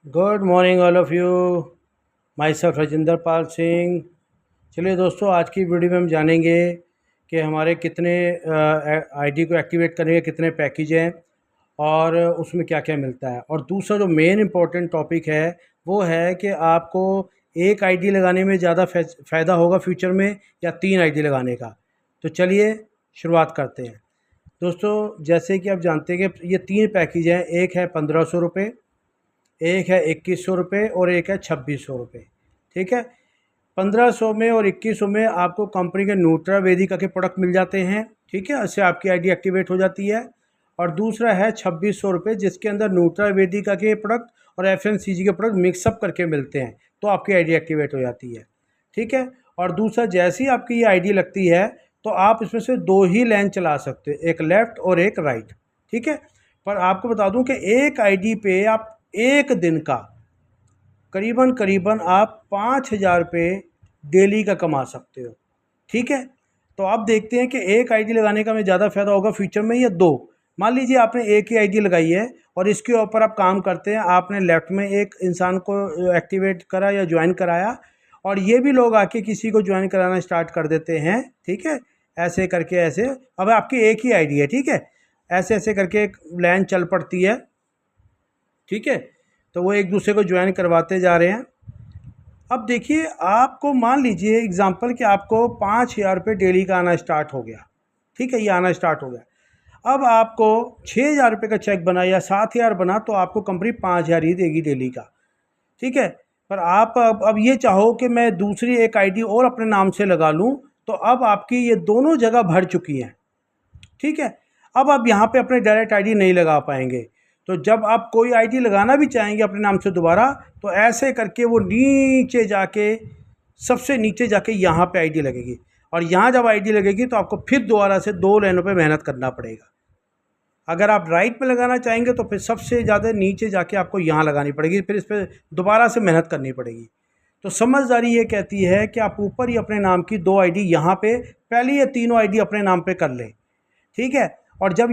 Good morning all of you. Myself Rajendra Pal Singh. चलिए दोस्तों, आज की वीडियो में हम जानेंगे कि हमारे कितने आईडी को एक्टिवेट करने के कितने पैकेज हैं और उसमें क्या क्या मिलता है। और दूसरा जो मेन इम्पॉर्टेंट टॉपिक है वो है कि आपको एक आईडी लगाने में ज़्यादा फ़ायदा होगा फ्यूचर में या 3 आईडी लगाने का। तो चलिए शुरुआत करते हैं। दोस्तों, जैसे कि आप जानते हैं कि ये 3 पैकेज हैं। एक है 1500 रुपये, एक है 2100 रुपये और एक है 2600 रुपये। ठीक है, 1500 में और 2100 में आपको कंपनी के न्यूट्रा वेदिका के प्रोडक्ट मिल जाते हैं। ठीक है, इससे आपकी आईडी एक्टिवेट हो जाती है। और दूसरा है 2600 रुपये, जिसके अंदर न्यूट्रा वेदिका के प्रोडक्ट और FMCG के प्रोडक्ट मिक्सअप करके मिलते हैं, तो आपकी आईडी एक्टिवेट हो जाती है। ठीक है, और दूसरा, जैसे ही आपकी ये आईडी लगती है तो आप इसमें से 2 ही लाइन चला सकते हो, एक लेफ़्ट और एक राइट। ठीक है, पर आपको बता दूं कि एक आईडी पे आप एक दिन का करीबन आप 5000 रुपये डेली का कमा सकते हो। ठीक है, तो आप देखते हैं कि एक आईडी लगाने का हमें ज़्यादा फ़ायदा होगा फ्यूचर में या 2। मान लीजिए आपने एक ही आईडी लगाई है और इसके ऊपर आप काम करते हैं, आपने लेफ़्ट में एक इंसान को एक्टिवेट करा या ज्वाइन कराया और ये भी लोग आके किसी को ज्वाइन कराना स्टार्ट कर देते हैं। ठीक है, ऐसे करके ऐसे, अब आपकी एक ही आईडी है। ठीक है, ऐसे ऐसे करके एक लाइन चल पड़ती है। ठीक है, तो वो एक दूसरे को ज्वाइन करवाते जा रहे हैं। अब देखिए, आपको मान लीजिए एग्जांपल कि आपको 5000 रुपये डेली का आना स्टार्ट हो गया। ठीक है, ये आना स्टार्ट हो गया। अब आपको 6000 रुपये का चेक बना या 7000 बना तो आपको कंपनी 5000 ही देगी डेली का। ठीक है, पर आप अब ये चाहो कि मैं दूसरी एक आईडी और अपने नाम से लगा लूँ, तो अब आपकी ये दोनों जगह भर चुकी हैं। ठीक है, अब आप यहाँ पे अपने डायरेक्ट आईडी नहीं लगा पाएंगे। तो जब आप कोई आईडी लगाना भी चाहेंगे अपने नाम से दोबारा, तो ऐसे करके वो नीचे जाके, सबसे नीचे जाके यहाँ पे आईडी लगेगी। और यहाँ जब आईडी लगेगी तो आपको फिर दोबारा से 2 लाइनों पे मेहनत करना पड़ेगा। अगर आप राइट पे लगाना चाहेंगे तो फिर सबसे ज़्यादा नीचे जाके आपको यहाँ लगानी पड़ेगी, फिर इस पर दोबारा से मेहनत करनी पड़ेगी। तो समझदारी ये कहती है कि आप ऊपर ही अपने नाम की 2 आईडी यहाँ पे, पहले ये तीनों आईडी अपने नाम पे कर लें। ठीक है, और जब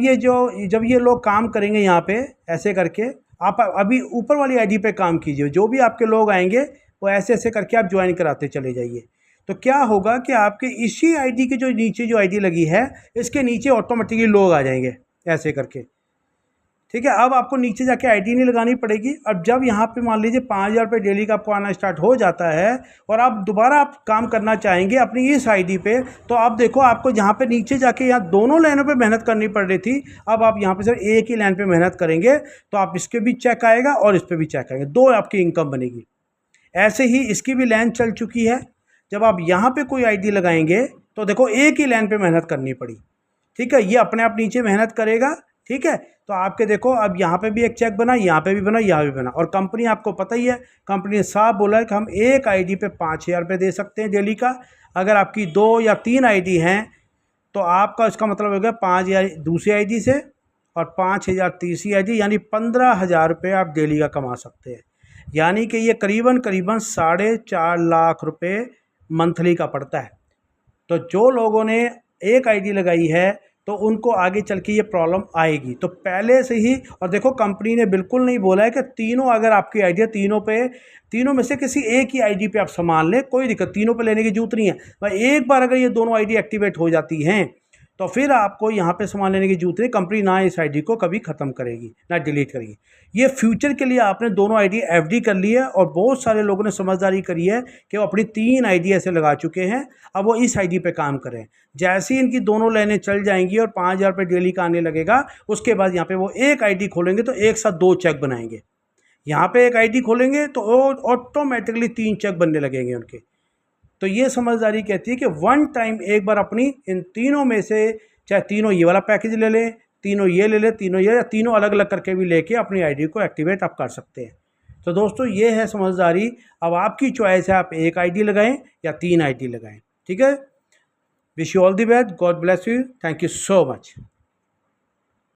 ये लोग काम करेंगे यहाँ पे ऐसे करके, आप अभी ऊपर वाली आईडी पे काम कीजिए। जो भी आपके लोग आएंगे वो ऐसे ऐसे करके आप ज्वाइन कराते चले जाइए। तो क्या होगा कि आपके इसी आईडी के जो नीचे जो आईडी लगी है, इसके नीचे ऑटोमेटिकली लोग आ जाएंगे ऐसे करके। ठीक है, अब आपको नीचे जाके आईडी नहीं लगानी पड़ेगी। अब जब यहाँ पे मान लीजिए 5000 रुपये डेली का आपको आना स्टार्ट हो जाता है और आप दोबारा आप काम करना चाहेंगे अपनी इस आईडी पे, तो आप देखो, आपको यहाँ पे नीचे जाके यहाँ दोनों लाइनों पे मेहनत करनी पड़ रही थी। अब आप यहाँ पे सिर्फ एक ही लाइन पे मेहनत करेंगे तो आप इसके भी चेक आएगा और इस पर भी चेक आएगा, 2 आपकी इनकम बनेगी। ऐसे ही इसकी भी लाइन चल चुकी है। जब आप यहाँ पर कोई आई लगाएंगे तो देखो, एक ही लाइन पर मेहनत करनी पड़ी। ठीक है, ये अपने आप नीचे मेहनत करेगा। ठीक है, तो आपके देखो, अब यहाँ पे भी एक चेक बना, यहाँ पे भी बना, यहाँ भी बना। और कंपनी, आपको पता ही है, कंपनी ने साफ बोला है कि हम एक आईडी पे 5000 रुपये दे सकते हैं डेली का। अगर आपकी 2 या 3 आईडी हैं तो आपका इसका मतलब हो गया 5000 दूसरी आईडी से और 5000 तीसरी आईडी, यानी 15000 रुपये आप डेली का कमा सकते हैं। यानी कि ये करीबन 4.5 लाख रुपये मंथली का पड़ता है। तो जो लोगों ने एक आईडी लगाई है तो उनको आगे चल के ये प्रॉब्लम आएगी, तो पहले से ही। और देखो, कंपनी ने बिल्कुल नहीं बोला है कि तीनों, अगर आपकी आईडी है तीनों में से किसी एक ही आईडी पे आप संभाल लें, कोई दिक्कत, तीनों पे लेने की जरूरत नहीं है। भाई एक बार अगर ये दोनों आईडी एक्टिवेट हो जाती हैं तो फिर आपको यहाँ पे सामान लेने की जरूरत नहीं। कंपनी ना इस आईडी को कभी ख़त्म करेगी ना डिलीट करेगी। ये फ्यूचर के लिए आपने दोनों आईडी FD कर ली है। और बहुत सारे लोगों ने समझदारी करी है कि वो अपनी 3 आईडी ऐसे लगा चुके हैं, अब वो इस आईडी पे काम करें। जैसे ही इनकी दोनों लाइनें चल जाएंगी और 5000 रुपये डेली का आने लगेगा, उसके बाद यहाँ पे वो एक आईडी खोलेंगे तो एक साथ 2 चेक बनाएंगे। यहाँ पे एक आईडी खोलेंगे तो ऑटोमेटिकली 3 चेक बनने लगेंगे उनके। तो ये समझदारी कहती है कि वन टाइम एक बार अपनी इन तीनों में से, चाहे तीनों ये वाला पैकेज ले लें, तीनों ये ले लें, तीनों ये, या तीनों अलग अलग करके भी लेके अपनी आईडी को एक्टिवेट आप कर सकते हैं। तो दोस्तों, ये है समझदारी। अब आपकी चॉइस है, आप एक आईडी लगाएं या 3 आईडी लगाएं। ठीक है, wish you all the best, God bless you, thank you so much.